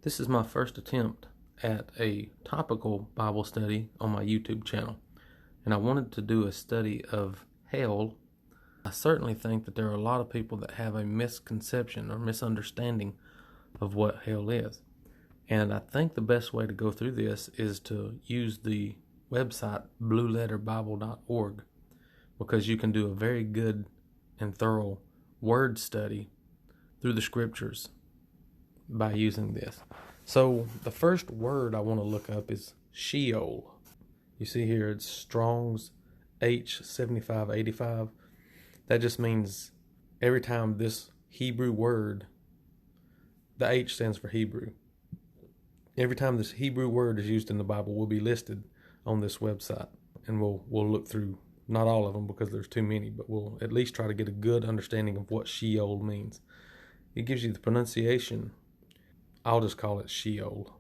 This is my first attempt at a topical Bible study on my YouTube channel, and I wanted to do a study of hell. I certainly think that there are a lot of people that have a misconception or misunderstanding of what hell is. And I think the best way to go through this is to use the website blueletterbible.org, because you can do a very good and thorough word study through the scriptures by using this. So the first word I want to look up is Sheol. You see here it's Strong's H7585. That just means every time this Hebrew word, the H stands for Hebrew. Every time this Hebrew word is used in the Bible will be listed on this website, and we'll look through not all of them because there's too many, but we'll at least try to get a good understanding of what Sheol means. It gives you the pronunciation. I'll just call it Sheol.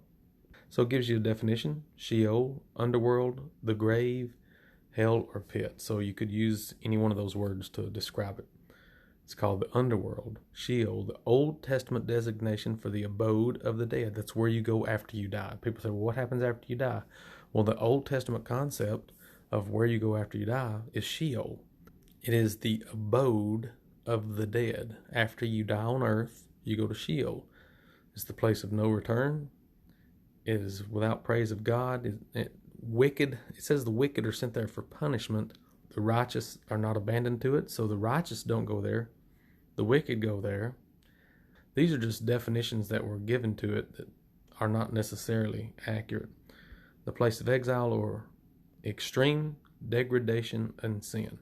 So it gives you a definition: Sheol, underworld, the grave, hell, or pit. So you could use any one of those words to describe it. It's called the underworld, Sheol, the Old Testament designation for the abode of the dead. That's where you go after you die. People say, well, what happens after you die? Well, the Old Testament concept of where you go after you die is Sheol. It is the abode of the dead. After you die on earth, you go to Sheol. It's the place of no return. It is without praise of God. Wicked. It says the wicked are sent there for punishment. The righteous are not abandoned to it, so the righteous don't go there. The wicked go there. These are just definitions that were given to it that are not necessarily accurate. The place of exile or extreme degradation and sin.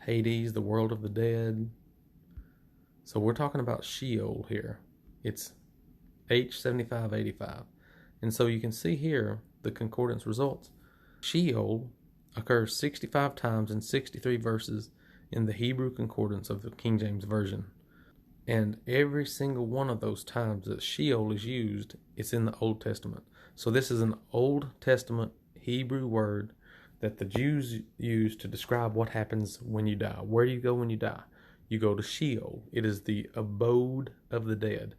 Hades, the world of the dead. So we're talking about Sheol here. It's H7585. And so you can see here the concordance results. Sheol occurs 65 times in 63 verses in the Hebrew concordance of the King James Version. And every single one of those times that Sheol is used, it's in the Old Testament. So this is an Old Testament Hebrew word that the Jews use to describe what happens when you die. Where do you go when you die? You go to Sheol. It is the abode of the dead.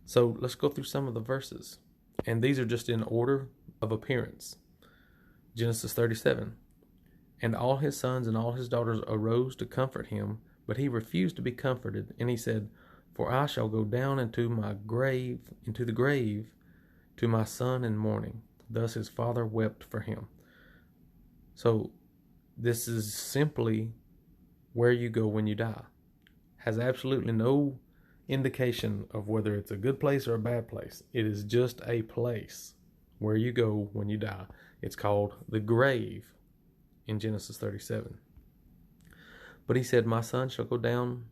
So let's go through some of the verses. And these are just in order of appearance. Genesis 37. And all his sons and all his daughters arose to comfort him, but he refused to be comforted. And he said, for I shall go down into the grave, to my son in mourning. Thus his father wept for him. So this is simply where you go when you die. Has absolutely no indication of whether it's a good place or a bad place. It is just a place where you go when you die. It's called the grave in Genesis 37. But he said, my son shall go down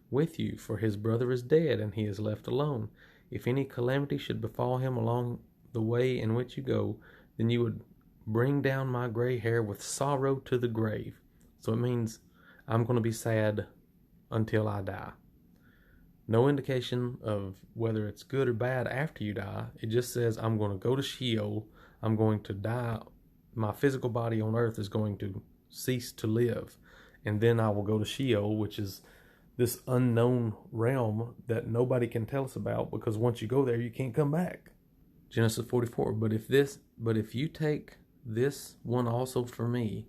with you, for his brother is dead, and he is left alone. If any calamity should befall him along the way in which you go, then you would bring down my gray hair with sorrow to the grave. So it means I'm going to be sad until I die. No indication of whether it's good or bad after you die. It just says I'm going to go to Sheol. I'm going to die. My physical body on earth is going to cease to live. And then I will go to Sheol, which is this unknown realm that nobody can tell us about, because once you go there, you can't come back. Genesis 44. But if you take this one also for me,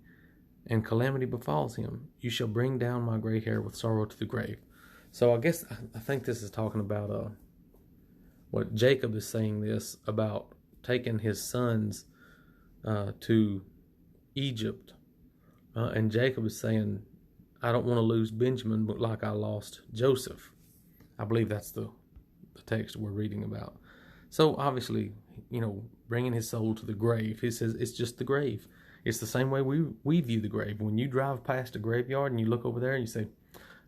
and calamity befalls him, you shall bring down my gray hair with sorrow to the grave. So I think this is talking about what Jacob is saying this about taking his sons to Egypt. And Jacob is saying, I don't want to lose Benjamin, but like I lost Joseph. I believe that's the text we're reading about. So obviously, bringing his soul to the grave, he says it's just the grave. It's the same way we view the grave. When you drive past a graveyard and you look over there and you say,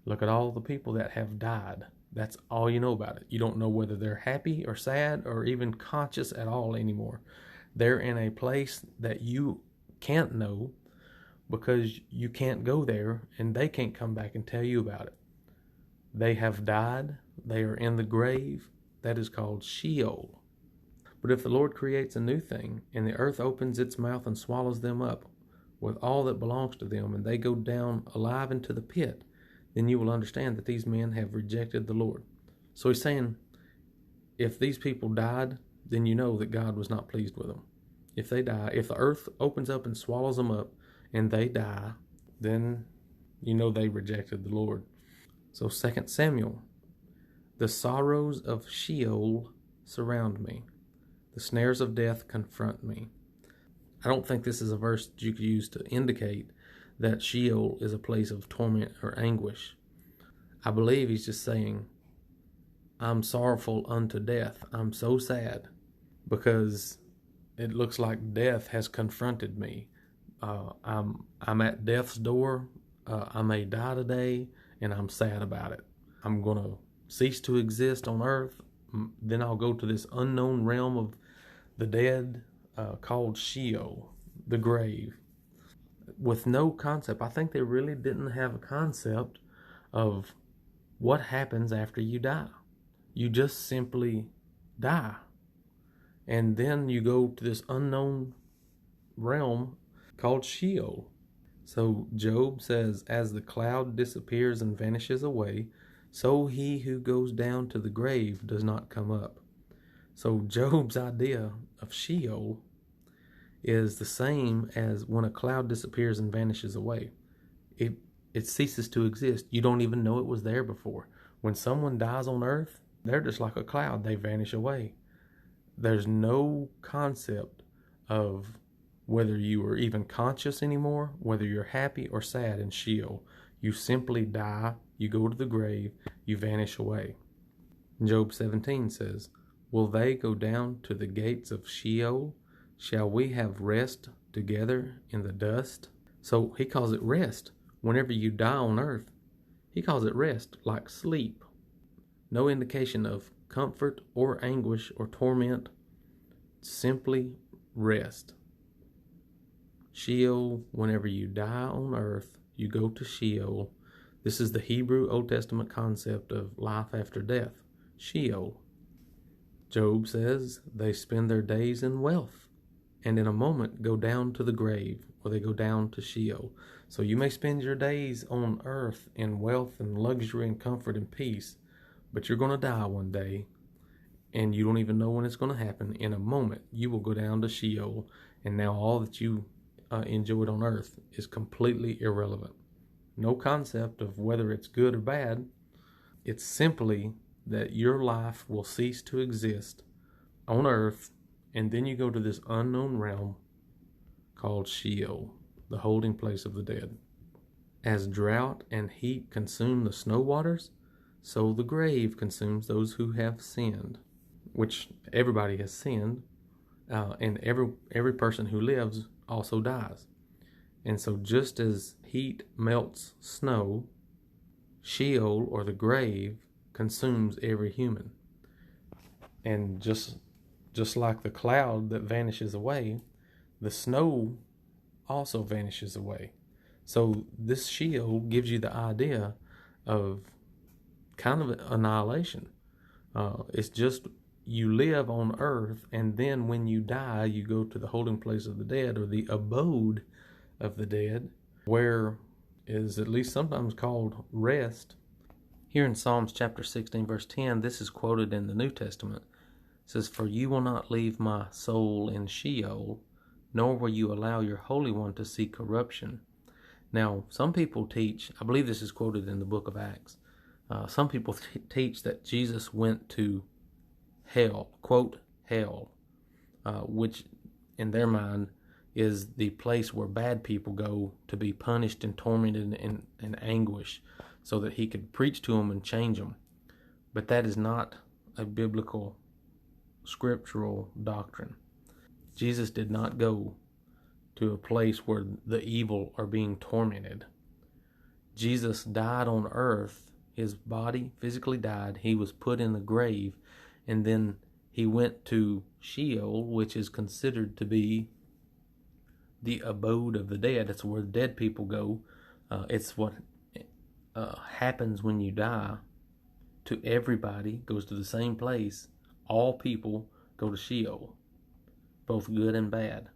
look at all the people that have died. That's all you know about it. You don't know whether they're happy or sad or even conscious at all anymore. They're in a place that you can't know because you can't go there, and they can't come back and tell you about it. They have died. They are in the grave. That is called Sheol. But if the Lord creates a new thing, and the earth opens its mouth and swallows them up with all that belongs to them, and they go down alive into the pit, then you will understand that these men have rejected the Lord. So he's saying, if these people died, then you know that God was not pleased with them. If they die, if the earth opens up and swallows them up and they die, then you know they rejected the Lord. So 2 Samuel, the sorrows of Sheol surround me. The snares of death confront me. I don't think this is a verse that you could use to indicate that Sheol is a place of torment or anguish. I believe he's just saying, I'm sorrowful unto death. I'm so sad because it looks like death has confronted me. I'm at death's door. I may die today, and I'm sad about it. I'm going to cease to exist on earth. Then I'll go to this unknown realm of the dead called Sheol, the grave, with no concept. I think they really didn't have a concept of what happens after you die. You just simply die. And then you go to this unknown realm called Sheol. So Job says, as the cloud disappears and vanishes away, so he who goes down to the grave does not come up. So Job's idea of Sheol is the same as when a cloud disappears and vanishes away. It ceases to exist. You don't even know it was there before. When someone dies on earth, they're just like a cloud. They vanish away. There's no concept of whether you are even conscious anymore, whether you're happy or sad in Sheol. You simply die, you go to the grave, you vanish away. Job 17 says, will they go down to the gates of Sheol? Shall we have rest together in the dust? So he calls it rest. Whenever you die on earth, he calls it rest, like sleep. No indication of comfort or anguish or torment, simply rest. Sheol, whenever you die on earth, you go to Sheol. This is the Hebrew Old Testament concept of life after death, Sheol. Job says they spend their days in wealth and in a moment go down to the grave, or they go down to Sheol. So you may spend your days on earth in wealth and luxury and comfort and peace, but you're going to die one day, and you don't even know when it's going to happen. In a moment, you will go down to Sheol, and now all that you enjoyed on earth is completely irrelevant. No concept of whether it's good or bad. It's simply that your life will cease to exist on earth, and then you go to this unknown realm called Sheol, the holding place of the dead. As drought and heat consume the snow waters, so the grave consumes those who have sinned, which everybody has sinned, and every person who lives also dies. And so just as heat melts snow, Sheol, or the grave, consumes every human. And just like the cloud that vanishes away, the snow also vanishes away. So this Sheol gives you the idea of kind of annihilation. It's just you live on earth, and then when you die, you go to the holding place of the dead, or the abode of the dead, where is at least sometimes called rest. Here in Psalms chapter 16, verse 10, this is quoted in the New Testament. It says, for you will not leave my soul in Sheol, nor will you allow your Holy One to see corruption. Now, some people teach, I believe this is quoted in the book of Acts, some people teach that Jesus went to hell, quote, hell, which in their mind is the place where bad people go to be punished and tormented in anguish, so that he could preach to them and change them. But that is not a biblical, scriptural doctrine. Jesus did not go to a place where the evil are being tormented. Jesus died on earth. His body physically died. He was put in the grave, and then he went to Sheol, which is considered to be the abode of the dead. It's where dead people go. It's what happens when you die to everybody, goes to the same place. All people go to Sheol, both good and bad.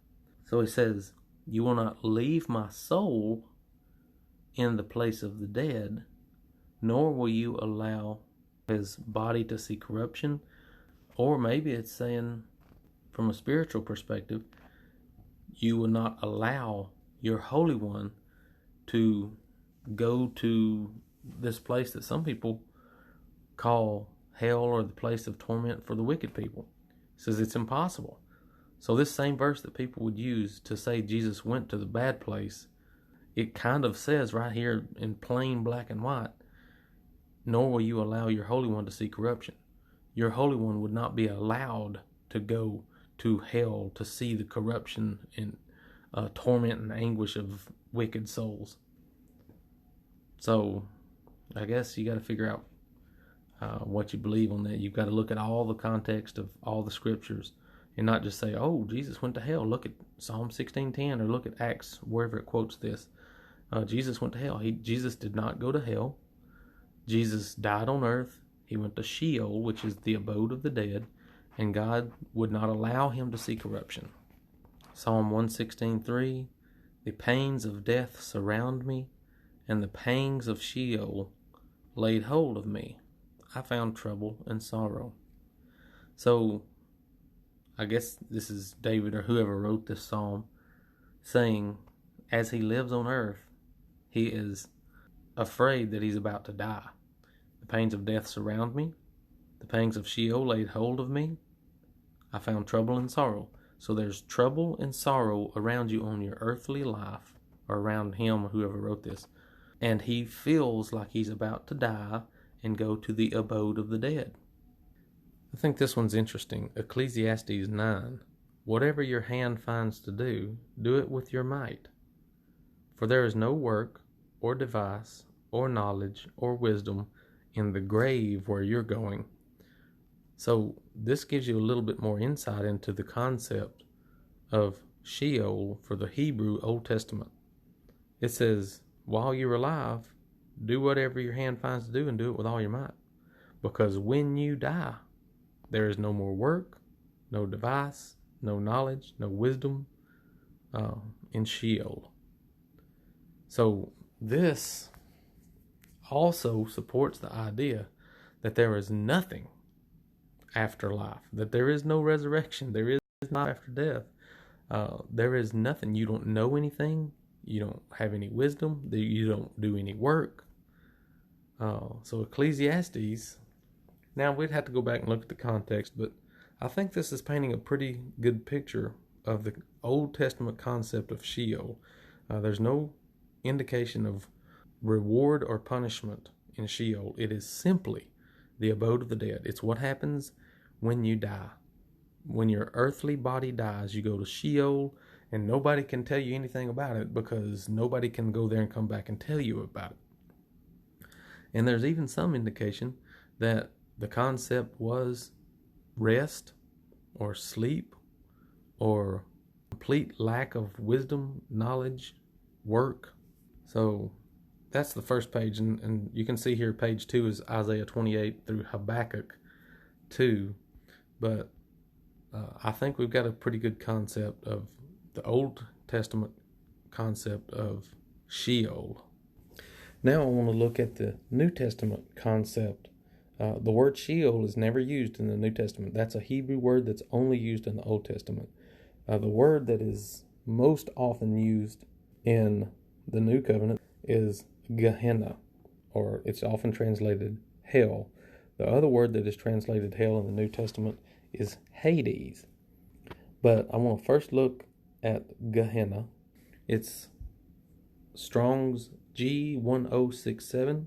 So he says, you will not leave my soul in the place of the dead, nor will you allow his body to see corruption, Or maybe it's saying, from a spiritual perspective, you will not allow your Holy One to go to this place that some people call hell, or the place of torment for the wicked people. It says it's impossible. So this same verse that people would use to say Jesus went to the bad place, it kind of says right here in plain black and white, nor will you allow your Holy One to see corruption. Your Holy One would not be allowed to go to hell to see the corruption and torment and anguish of wicked souls. So I guess you got to figure out what you believe on that. You've got to look at all the context of all the scriptures and not just say, oh, Jesus went to hell. Look at Psalm 16:10, or look at Acts, wherever it quotes this. Jesus went to hell. Jesus did not go to hell. Jesus died on earth. He went to Sheol, which is the abode of the dead, and God would not allow him to see corruption. Psalm 116:3, the pains of death surround me, and the pangs of Sheol laid hold of me. I found trouble and sorrow. So I guess this is David, or whoever wrote this psalm, saying as he lives on earth, he is afraid that he's about to die. The pains of death surround me. The pangs of Sheol laid hold of me. I found trouble and sorrow. So there's trouble and sorrow around you on your earthly life, or around him, or whoever wrote this. And he feels like he's about to die and go to the abode of the dead. I think this one's interesting. Ecclesiastes 9. Whatever your hand finds to do, do it with your might. For there is no work, or device, or knowledge, or wisdom in the grave where you're going. So this gives you a little bit more insight into the concept of Sheol for the Hebrew Old Testament. It says, while you're alive, do whatever your hand finds to do, and do it with all your might. Because when you die, there is no more work, no device, no knowledge, no wisdom in Sheol. So this also supports the idea that there is nothing after life, that there is no resurrection, there is not after death. There is nothing. You don't know anything. You don't have any wisdom. You don't do any work. So Ecclesiastes, now we'd have to go back and look at the context, but I think this is painting a pretty good picture of the Old Testament concept of Sheol. There's no indication of reward or punishment in Sheol. It is simply the abode of the dead. It's what happens when you die. When your earthly body dies, you go to Sheol, and nobody can tell you anything about it, because nobody can go there and come back and tell you about it. And there's even some indication that the concept was rest, or sleep, or complete lack of wisdom, knowledge, work. So that's the first page, and you can see here page 2 is Isaiah 28 through Habakkuk 2. But I think we've got a pretty good concept of the Old Testament concept of Sheol. Now I want to look at the New Testament concept. The word Sheol is never used in the New Testament. That's a Hebrew word that's only used in the Old Testament. The word that is most often used in the New Covenant is Gehennah, or it's often translated hell. The other word that is translated hell in the New Testament is Hades. But I want to first look at Gehennah. It's Strong's G1067.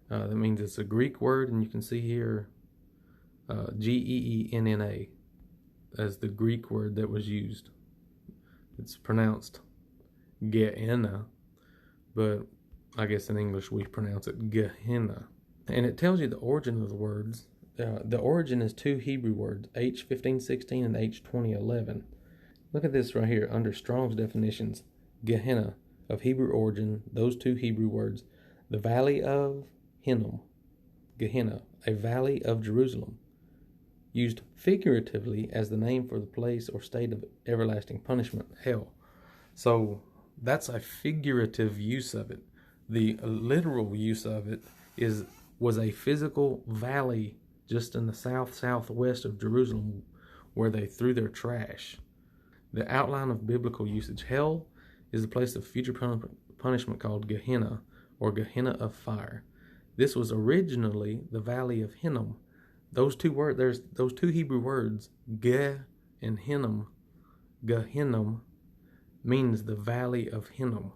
That means it's a Greek word, and you can see here Geenna as the Greek word that was used. It's pronounced Gehennah, but I guess in English we pronounce it Gehennah. And it tells you the origin of the words. The origin is two Hebrew words, H1516 and H2011. Look at this right here under Strong's definitions. Gehennah, of Hebrew origin, those two Hebrew words, the valley of Hinnom, Gehennah, a valley of Jerusalem, used figuratively as the name for the place or state of everlasting punishment, hell. So that's a figurative use of it. The literal use of it was a physical valley just in the southwest of Jerusalem, where they threw their trash. The outline of biblical usage: hell is a place of future punishment called Gehennah, or Gehennah of fire. This was originally the valley of Hinnom. Those two Hebrew words, Geh and Hinnom. Gehenna means the valley of Hinnom,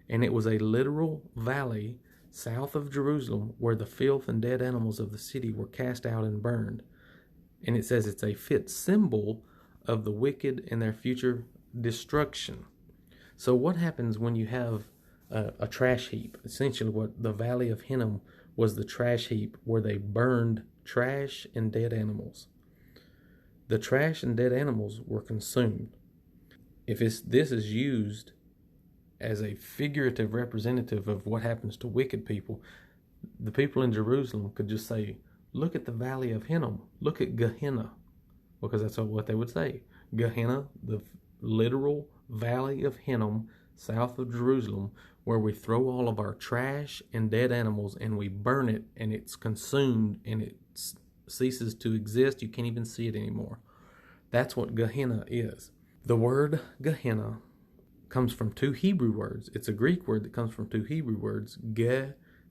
and it was a literal valley south of Jerusalem where the filth and dead animals of the city were cast out and burned. And it says it's a fit symbol of the wicked and their future destruction. So what happens when you have a trash heap? Essentially what the valley of Hinnom was, the trash heap where they burned trash and dead animals. The trash and dead animals were consumed. If this is used as a figurative representative of what happens to wicked people, the people in Jerusalem could just say, look at the valley of Hinnom, look at Gehenna, because that's what they would say. Gehenna, the literal valley of Hinnom, south of Jerusalem, where we throw all of our trash and dead animals and we burn it, and it's consumed and it ceases to exist. You can't even see it anymore. That's what Gehenna is. The word Gehenna comes from two Hebrew words. It's a Greek word that comes from two Hebrew words. Geh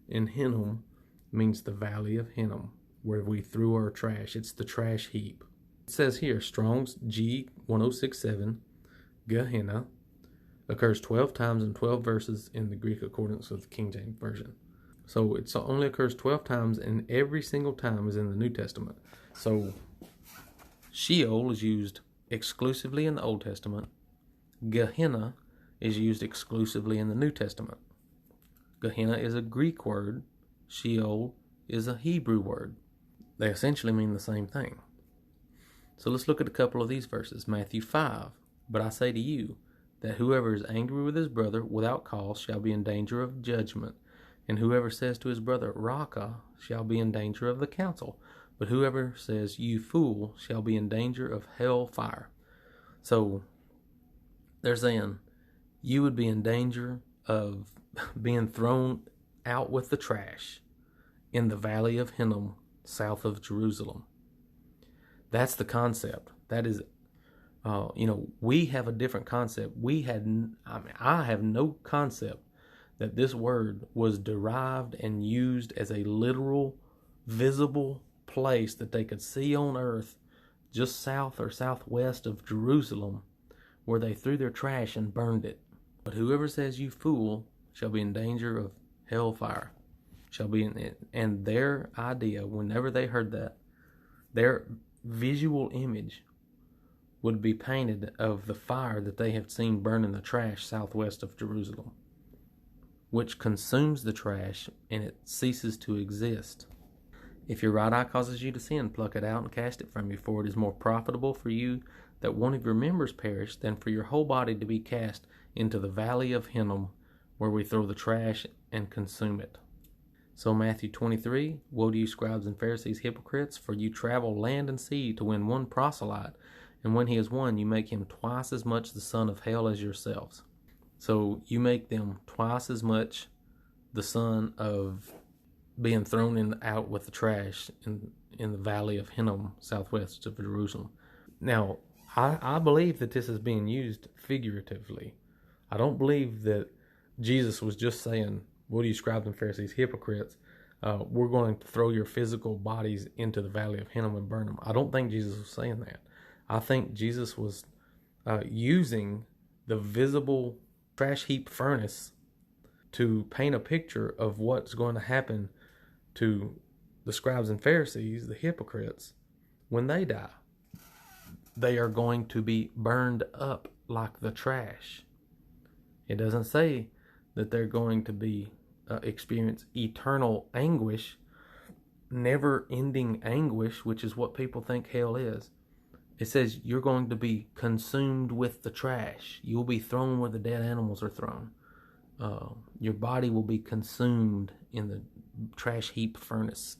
and Hinnom means the valley of Hinnom, where we threw our trash. It's the trash heap. It says here, Strong's G1067, Gehenna, occurs 12 times in 12 verses in the Greek accordance with the King James Version. So it only occurs 12 times, and every single time is in the New Testament. So Sheol is used exclusively in the Old Testament. Gehenna is used exclusively in the New Testament. Gehenna is a Greek word. Sheol is a Hebrew word. They essentially mean the same thing. So let's look at a couple of these verses. Matthew 5, but I say to you, that whoever is angry with his brother without cause shall be in danger of judgment, and whoever says to his brother, Raca, shall be in danger of the council, but whoever says, you fool, shall be in danger of hell fire. So they're saying you would be in danger of being thrown out with the trash in the valley of Hinnom, south of Jerusalem. That's the concept. That is, we have a different concept. I have no concept that this word was derived and used as a literal, visible place that they could see on earth just south or southwest of Jerusalem, where they threw their trash and burned it. But whoever says you fool shall be in danger of hellfire. Shall be in it. And their idea, whenever they heard that, their visual image would be painted of the fire that they have seen burning the trash southwest of Jerusalem, which consumes the trash and it ceases to exist. If your right eye causes you to sin, pluck it out and cast it from you, for it is more profitable for you that one of your members perish than for your whole body to be cast into the valley of Hinnom, where we throw the trash and consume it. So Matthew 23, woe to you scribes and Pharisees, hypocrites, for you travel land and sea to win one proselyte, and when he is won, you make him twice as much the son of hell as yourselves. So you make them twice as much the son of being thrown out with the trash in the valley of Hinnom, southwest of Jerusalem. Now, I believe that this is being used figuratively. I don't believe that Jesus was just saying, what do you scribes and Pharisees, hypocrites? We're going to throw your physical bodies into the valley of Hinnom and burn them. I don't think Jesus was saying that. I think Jesus was using the visible trash heap furnace to paint a picture of what's going to happen to the scribes and Pharisees, the hypocrites, when they die. They are going to be burned up like the trash. It doesn't say that they're going to be experience eternal anguish, never-ending anguish, which is what people think hell is. It says you're going to be consumed with the trash. You'll be thrown where the dead animals are thrown. Your body will be consumed in the trash heap furnace.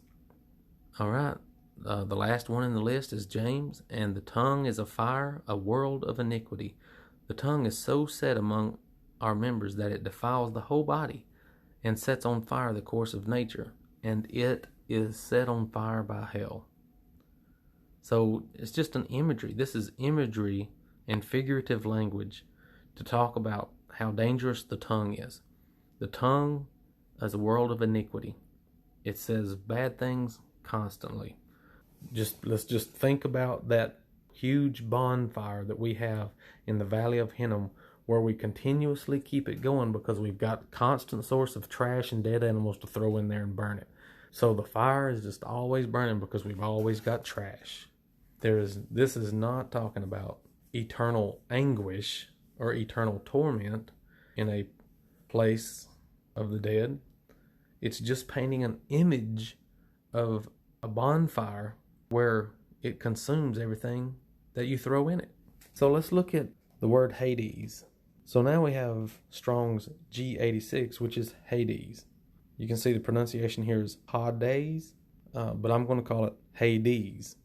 All right. The last one in the list is James. And the tongue is a fire, a world of iniquity. The tongue is so set among our members that it defiles the whole body and sets on fire the course of nature. And it is set on fire by hell. So it's just an imagery. This is imagery and figurative language to talk about how dangerous the tongue is. The tongue is a world of iniquity. It says bad things constantly. Let's just think about that huge bonfire that we have in the Valley of Hinnom, where we continuously keep it going because we've got a constant source of trash and dead animals to throw in there and burn it. So the fire is just always burning because we've always got trash. This is not talking about eternal anguish or eternal torment in a place of the dead. It's just painting an image of a bonfire where it consumes everything that you throw in it. So let's look at the word Hades. So now we have Strong's G86, which is Hades. You can see the pronunciation here is Hades, but I'm going to call it Hades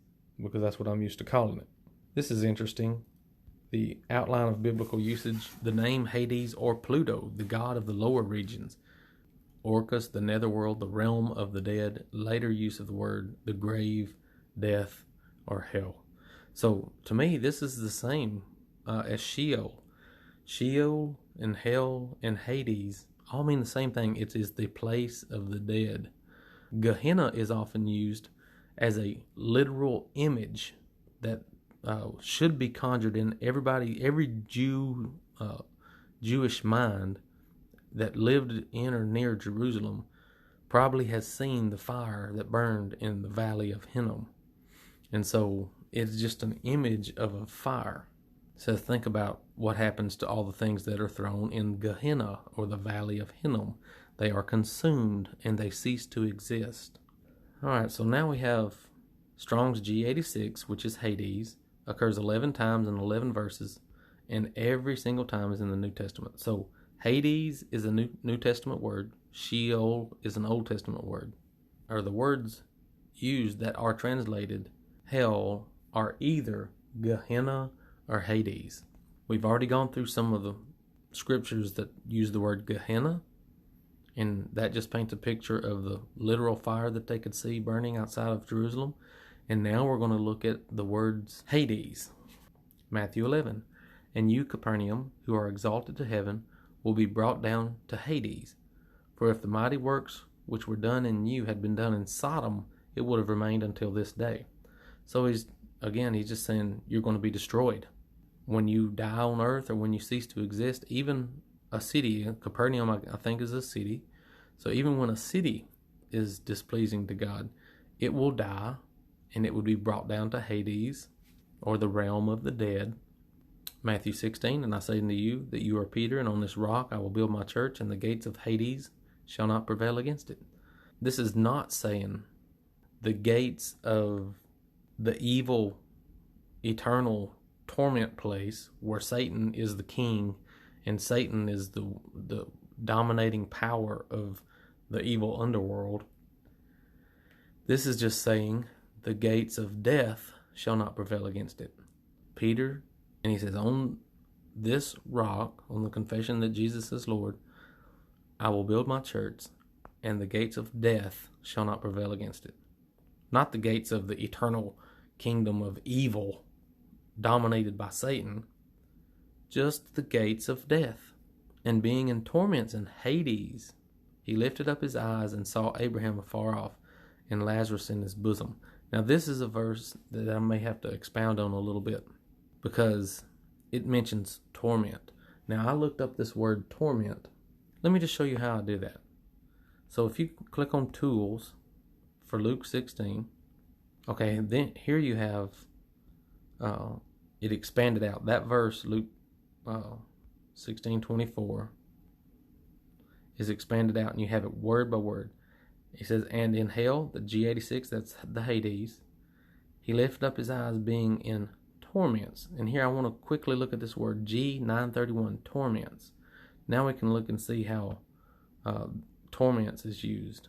because that's what I'm used to calling it. This is interesting. The outline of biblical usage, the name Hades or Pluto, the god of the lower regions. Orcus, the netherworld, the realm of the dead. Later use of the word, the grave, death, or hell. So to me, this is the same as Sheol. Sheol and hell and Hades all mean the same thing. It is the place of the dead. Gehennah is often used as a literal image that should be conjured in every Jewish mind that lived in or near Jerusalem probably has seen the fire that burned in the Valley of Hinnom. And so it's just an image of a fire. So think about what happens to all the things that are thrown in Gehennah or the Valley of Hinnom. They are consumed and they cease to exist. All right, so now we have Strong's G86, which is Hades, occurs 11 times in 11 verses, and every single time is in the New Testament. So Hades is a New Testament word. Sheol is an Old Testament word. Or the words used that are translated hell are either Gehennah or Hades. We've already gone through some of the scriptures that use the word Gehennah, and that just paints a picture of the literal fire that they could see burning outside of Jerusalem. And now we're going to look at the words Hades. Matthew 11. And you, Capernaum, who are exalted to heaven, will be brought down to Hades. For if the mighty works which were done in you had been done in Sodom, it would have remained until this day. So he's just saying you're going to be destroyed. When you die on earth or when you cease to exist, even a city, Capernaum I think is a city, so even when a city is displeasing to God, it will die and it would be brought down to Hades or the realm of the dead. Matthew 16, and I say unto you that you are Peter, and on this rock I will build my church, and the gates of Hades shall not prevail against it. This is not saying the gates of the evil, eternal torment place where Satan is the king and Satan is the dominating power of the evil underworld. This is just saying the gates of death shall not prevail against it. Peter, and he says, on this rock, on the confession that Jesus is Lord, I will build my church, and the gates of death shall not prevail against it. Not the gates of the eternal kingdom of evil dominated by Satan, just the gates of death. And being in torments in Hades, he lifted up his eyes and saw Abraham afar off and Lazarus in his bosom. Now this is a verse that I may have to expound on a little bit because it mentions torment. Now I looked up this word torment. Let me just show you how I do that. So if you click on Tools for Luke 16, okay, then here you have it expanded out. That verse, Luke 16:24, is expanded out, and you have it word by word. He says, and in hell, the G86, that's the Hades, he lifted up his eyes being in torments. And here I want to quickly look at this word G931, torments. Now we can look and see how torments is used.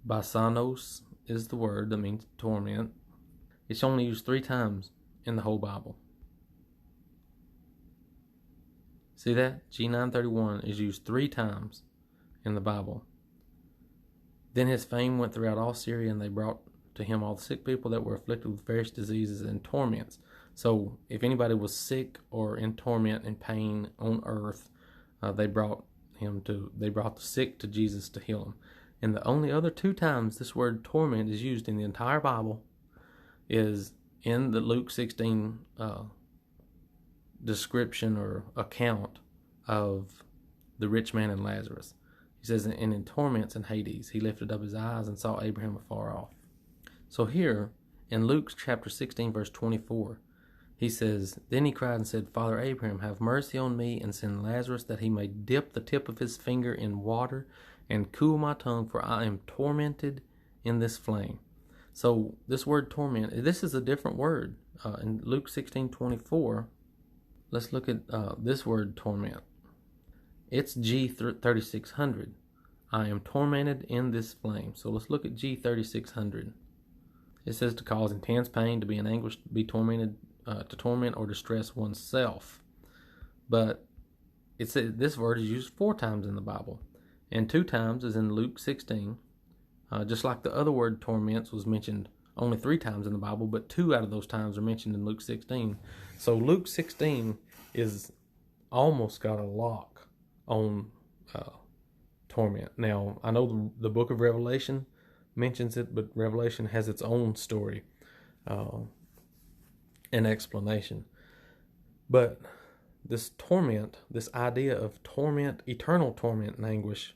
Basanos is the word that means torment. It's only used 3 times in the whole Bible. See that? G931 is used 3 times in the Bible. Then his fame went throughout all Syria, and they brought to him all the sick people that were afflicted with various diseases and torments. So if anybody was sick or in torment and pain on earth, they brought the sick to Jesus to heal them. And the only other 2 times this word torment is used in the entire Bible is in the Luke 16 description or account of the rich man and Lazarus. He says, and in torments in Hades, he lifted up his eyes and saw Abraham afar off. So here, in Luke chapter 16, verse 24, he says, then he cried and said, Father Abraham, have mercy on me, and send Lazarus that he may dip the tip of his finger in water and cool my tongue, for I am tormented in this flame. So this word torment, this is a different word. In Luke 16:24, let's look at this word torment. It's G3600. I am tormented in this flame. So let's look at G3600. It says to cause intense pain, to be in anguish, to be tormented, to torment or distress oneself. But it says this word is used 4 times in the Bible, and 2 times is in Luke 16. Just like the other word torments was mentioned only 3 times in the Bible, but 2 out of those times are mentioned in Luke 16. So Luke 16 is almost got a lock on torment. Now, I know the book of Revelation mentions it, but Revelation has its own story and explanation. But this torment, this idea of torment, eternal torment and anguish,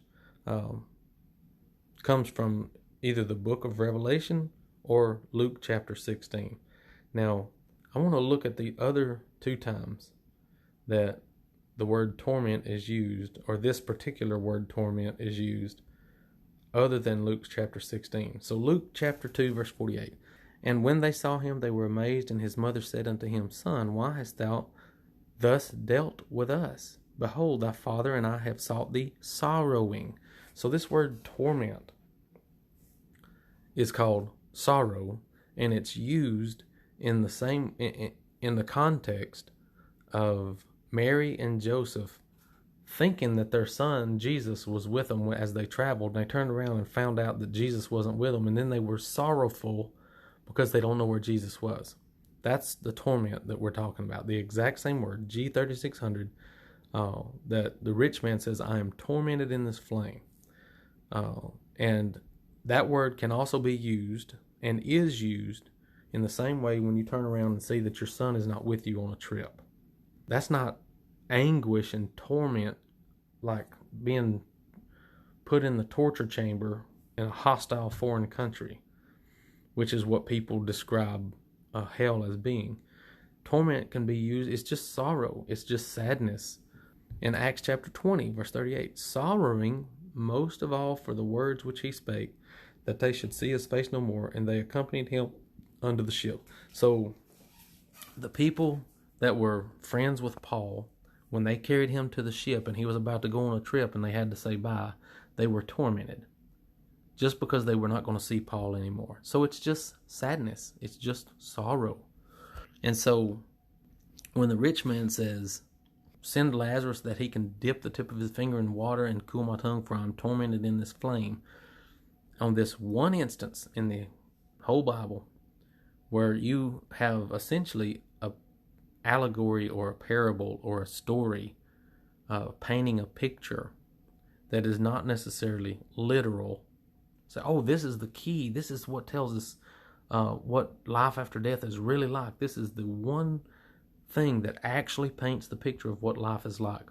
comes from either the book of Revelation or Luke chapter 16. Now, I want to look at the other 2 times that the word torment is used, or this particular word torment is used, other than Luke chapter 16. So Luke chapter 2, verse 48. And when they saw him, they were amazed, and his mother said unto him, Son, why hast thou thus dealt with us? Behold, thy father and I have sought thee sorrowing. So this word torment is called sorrow, and it's used in the same in the context of Mary and Joseph thinking that their son Jesus was with them as they traveled, and they turned around and found out that Jesus wasn't with them, and then they were sorrowful because they don't know where Jesus was. That's the torment that we're talking about. The exact same word, G3600, that the rich man says, I am tormented in this flame. And that word can also be used and is used in the same way when you turn around and see that your son is not with you on a trip. That's not anguish and torment like being put in the torture chamber in a hostile foreign country, which is what people describe hell as being. Torment can be used, it's just sorrow, it's just sadness. In Acts chapter 20, verse 38, sorrowing most of all for the words which he spake, that they should see his face no more, and they accompanied him unto the ship. So the people that were friends with Paul, when they carried him to the ship and he was about to go on a trip and they had to say bye, they were tormented just because they were not going to see Paul anymore. So it's just sadness. It's just sorrow. And so when the rich man says, send Lazarus that he can dip the tip of his finger in water and cool my tongue, for I'm tormented in this flame, on this one instance in the whole Bible where you have essentially a allegory or a parable or a story painting a picture that is not necessarily literal. Say, oh, this is the key. This is what tells us what life after death is really like. This is the one thing that actually paints the picture of what life is like.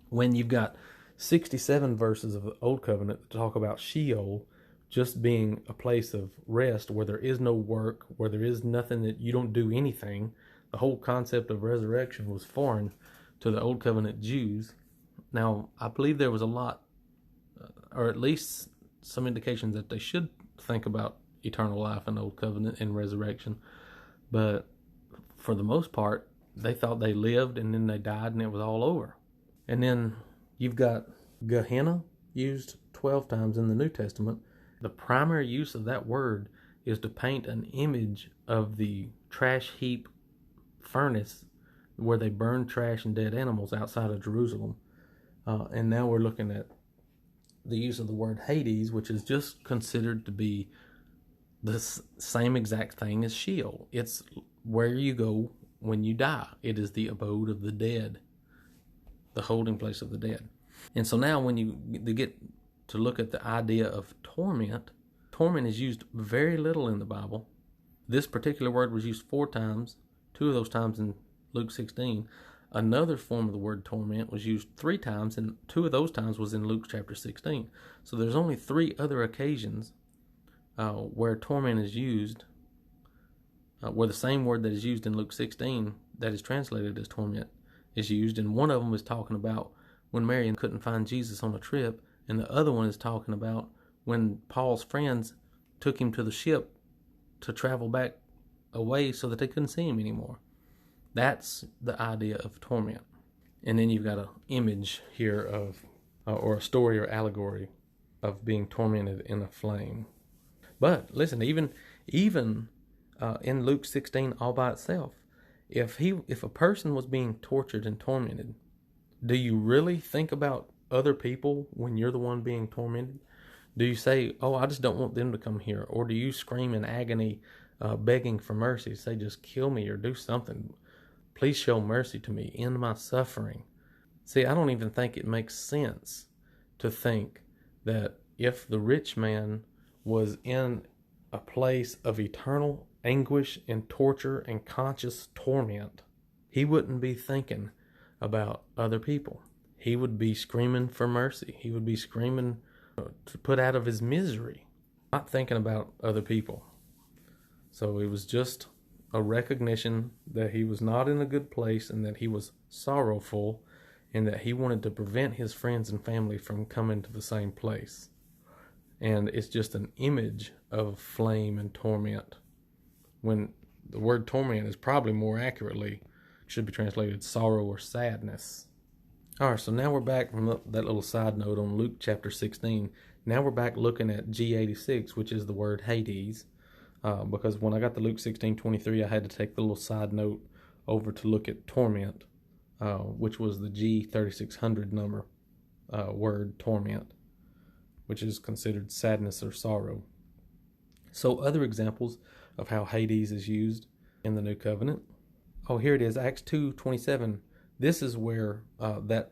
When you've got 67 verses of the Old Covenant that talk about Sheol just being a place of rest where there is no work, where there is nothing, that you don't do anything. The whole concept of resurrection was foreign to the Old Covenant Jews. Now, I believe there was a lot, or at least some indications that they should think about eternal life and Old Covenant and resurrection. But for the most part, they thought they lived and then they died and it was all over. And then you've got Gehennah used 12 times in the New Testament. The primary use of that word is to paint an image of the trash heap furnace where they burn trash and dead animals outside of Jerusalem. And now we're looking at the use of the word Hades, which is just considered to be the same exact thing as Sheol. It's where you go when you die. It is the abode of the dead, the holding place of the dead. And so now when you get to look at the idea of torment, torment is used very little in the Bible. This particular word was used 4 times, 2 of those times in Luke 16. Another form of the word torment was used 3 times, and 2 of those times was in Luke chapter 16. So there's only 3 other occasions where torment is used, where the same word that is used in Luke 16 that is translated as torment is used, and one of them is talking about when Mary couldn't find Jesus on a trip, and the other one is talking about when Paul's friends took him to the ship to travel back away so that they couldn't see him anymore. That's the idea of torment. And then you've got an image here of, or a story or allegory of being tormented in a flame. But listen, even in Luke 16 all by itself, if a person was being tortured and tormented, do you really think about other people when you're the one being tormented? Do you say, oh, I just don't want them to come here? Or do you scream in agony, begging for mercy, say, just kill me or do something? Please show mercy to me, end my suffering. See, I don't even think it makes sense to think that if the rich man was in a place of eternal anguish and torture and conscious torment, he wouldn't be thinking about other people. He would be screaming for mercy. He would be screaming to put out of his misery, not thinking about other people. So it was just a recognition that he was not in a good place and that he was sorrowful and that he wanted to prevent his friends and family from coming to the same place. And it's just an image of flame and torment, when the word torment is probably more accurately should be translated sorrow or sadness. All right, so now we're back from that little side note on Luke chapter 16. Now we're back looking at G86, which is the word Hades, because when I got to Luke 16:23, I had to take the little side note over to look at torment, which was the G3600 number word torment, which is considered sadness or sorrow. So other examples of how Hades is used in the New Covenant. Oh, here it is, Acts 2:27. This is where that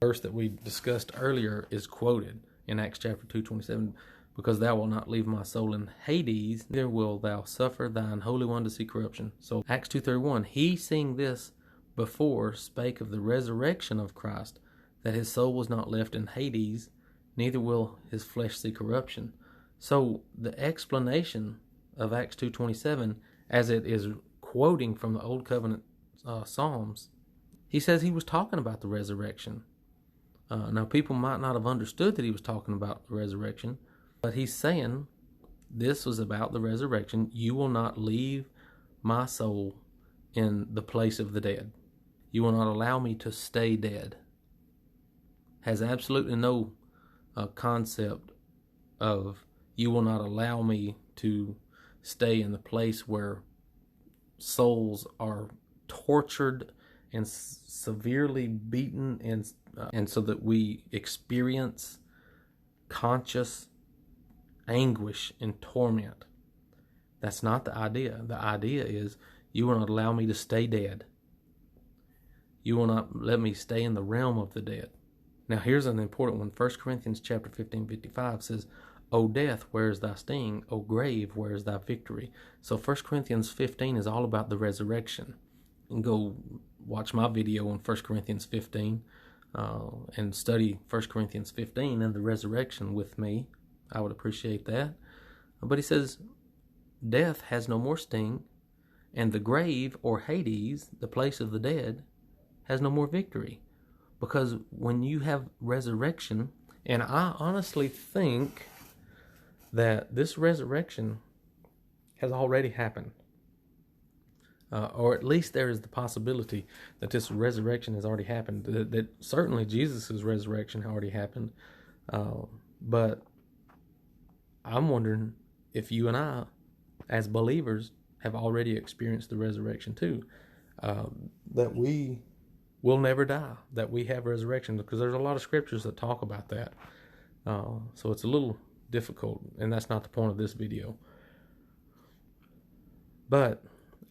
verse that we discussed earlier is quoted in Acts chapter 2:27. Because thou wilt not leave my soul in Hades, neither will thou suffer thine Holy One to see corruption. So Acts 2:31, he seeing this before spake of the resurrection of Christ, that his soul was not left in Hades, neither will his flesh see corruption. So the explanation of Acts 2:27, as it is quoting from the Old Covenant Psalms, he says he was talking about the resurrection. Now people might not have understood that he was talking about the resurrection, but he's saying this was about the resurrection. You will not leave my soul in the place of the dead. You will not allow me to stay dead. Has absolutely no concept of you will not allow me to stay in the place where souls are tortured and severely beaten, and so that we experience conscious anguish and torment. That's not the idea. The idea is you will not allow me to stay dead. You will not let me stay in the realm of the dead. Now here's an important one. 1 Corinthians chapter 15:55 says, O death, where is thy sting? O grave, where is thy victory? So 1 Corinthians 15 is all about the resurrection. And go watch my video on 1 Corinthians 15 and study 1 Corinthians 15 and the resurrection with me. I would appreciate that. But he says, death has no more sting, and the grave, or Hades, the place of the dead, has no more victory. Because when you have resurrection, and I honestly think that this resurrection has already happened. Or at least there is the possibility that this resurrection has already happened. That certainly Jesus' resurrection already happened. But I'm wondering if you and I, as believers, have already experienced the resurrection too. That we will never die, that we have resurrection. Because there's a lot of scriptures that talk about that. So it's a little difficult, and that's not the point of this video. But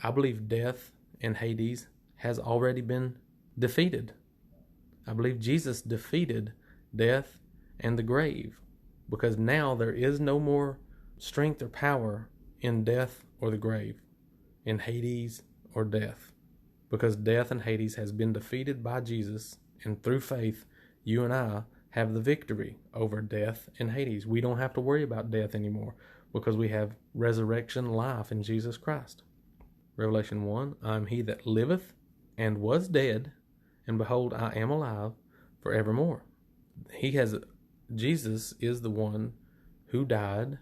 I believe death and Hades has already been defeated. I believe Jesus defeated death and the grave, because now there is no more strength or power in death or the grave, in Hades or death, because death and Hades has been defeated by Jesus, and through faith, you and I have the victory over death and Hades. We don't have to worry about death anymore because we have resurrection life in Jesus Christ. Revelation 1, I am he that liveth and was dead, and behold, I am alive forevermore. Jesus is the one who died.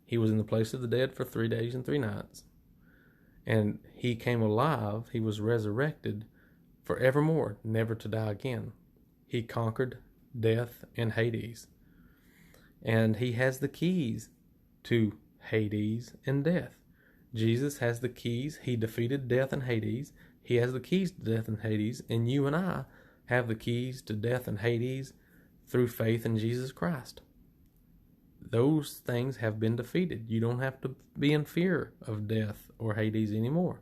He was in the place of the dead for 3 days and 3 nights. And he came alive. He was resurrected forevermore, never to die again. He conquered death and Hades. And he has the keys to Hades and death. Jesus has the keys. He defeated death and Hades. He has the keys to death and Hades. And you and I have the keys to death and Hades through faith in Jesus Christ. Those things have been defeated. You don't have to be in fear of death or Hades anymore,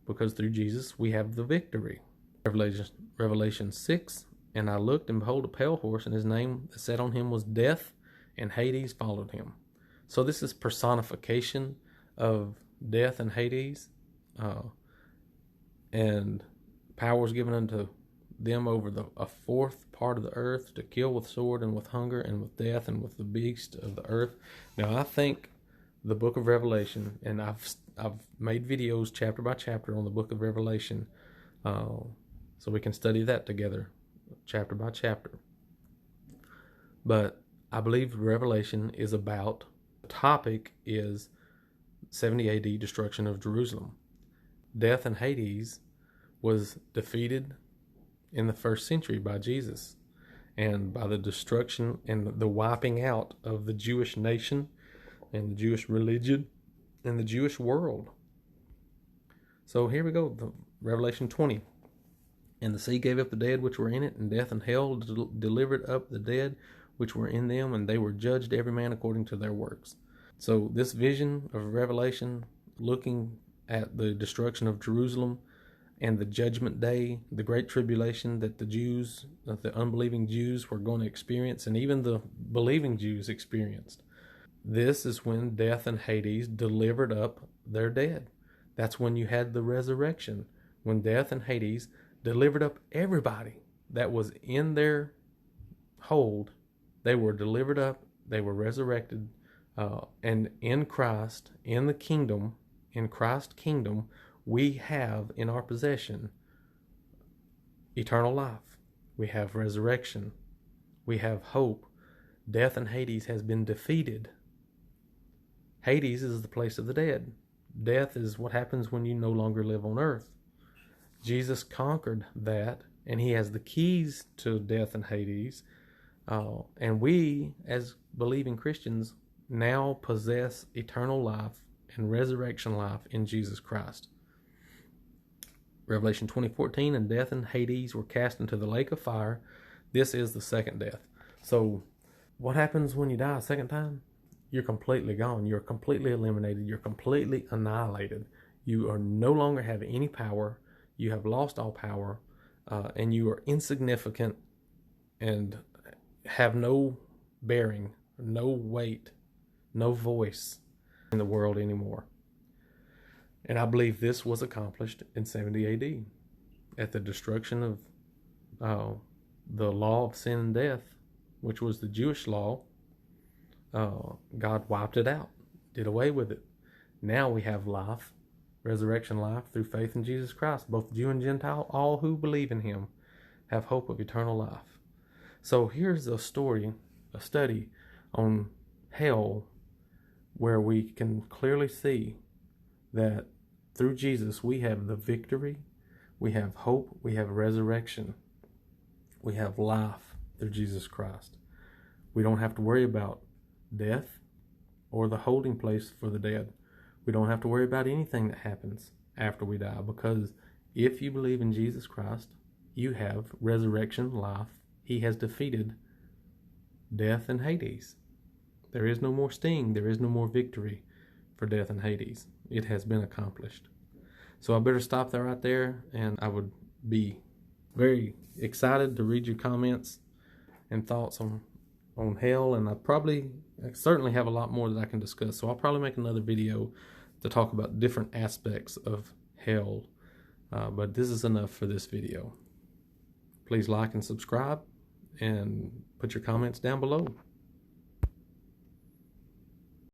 because through Jesus we have the victory. Revelation 6, and I looked, and behold, a pale horse, and his name that sat on him was Death, and Hades followed him. So this is personification of death and Hades, and power was given unto them over a fourth part of the earth, to kill with sword and with hunger and with death and with the beast of the earth. Now I think the book of Revelation, and I've made videos chapter by chapter on the book of Revelation, so we can study that together chapter by chapter. But I believe Revelation is about, the topic is 70 AD destruction of Jerusalem. Death and Hades was defeated in the first century by Jesus, and by the destruction and the wiping out of the Jewish nation and the Jewish religion and the Jewish world. So here we go, Revelation 20. And the sea gave up the dead which were in it, and death and hell delivered up the dead which were in them, and they were judged every man according to their works. So this vision of Revelation, looking at the destruction of Jerusalem and the judgment day, the great tribulation that the unbelieving Jews were going to experience, and even the believing Jews experienced. This is when death and Hades delivered up their dead. That's when you had the resurrection, when death and Hades delivered up everybody that was in their hold. They were delivered up, they were resurrected, and in Christ, in the kingdom, in Christ's kingdom, we have in our possession eternal life. We have resurrection. We have hope. Death and Hades has been defeated. Hades is the place of the dead. Death is what happens when you no longer live on earth. Jesus conquered that, and he has the keys to death and Hades. And we, as believing Christians, now possess eternal life and resurrection life in Jesus Christ. Revelation 20:14, and death and Hades were cast into the lake of fire. This is the second death. So what happens when you die a second time? You're completely gone. You're completely eliminated. You're completely annihilated. You are no longer have any power. You have lost all power, and you are insignificant and have no bearing, no weight, no voice in the world anymore. And I believe this was accomplished in 70 AD at the destruction of the law of sin and death, which was the Jewish law. God wiped it out, did away with it. Now we have life, resurrection life through faith in Jesus Christ. Both Jew and Gentile, all who believe in him, have hope of eternal life. So here's a story, a study on hell, where we can clearly see that through Jesus we have the victory, we have hope, we have resurrection, we have life through Jesus Christ. We don't have to worry about death or the holding place for the dead. We don't have to worry about anything that happens after we die, because if you believe in Jesus Christ, you have resurrection life. He has defeated death and Hades. There is no more sting. There is no more victory for death and Hades. It has been accomplished. So I better stop there right there, and I would be very excited to read your comments and thoughts on hell, and I certainly have a lot more that I can discuss. So I'll probably make another video to talk about different aspects of hell, but this is enough for this video. Please like and subscribe, and put your comments down below.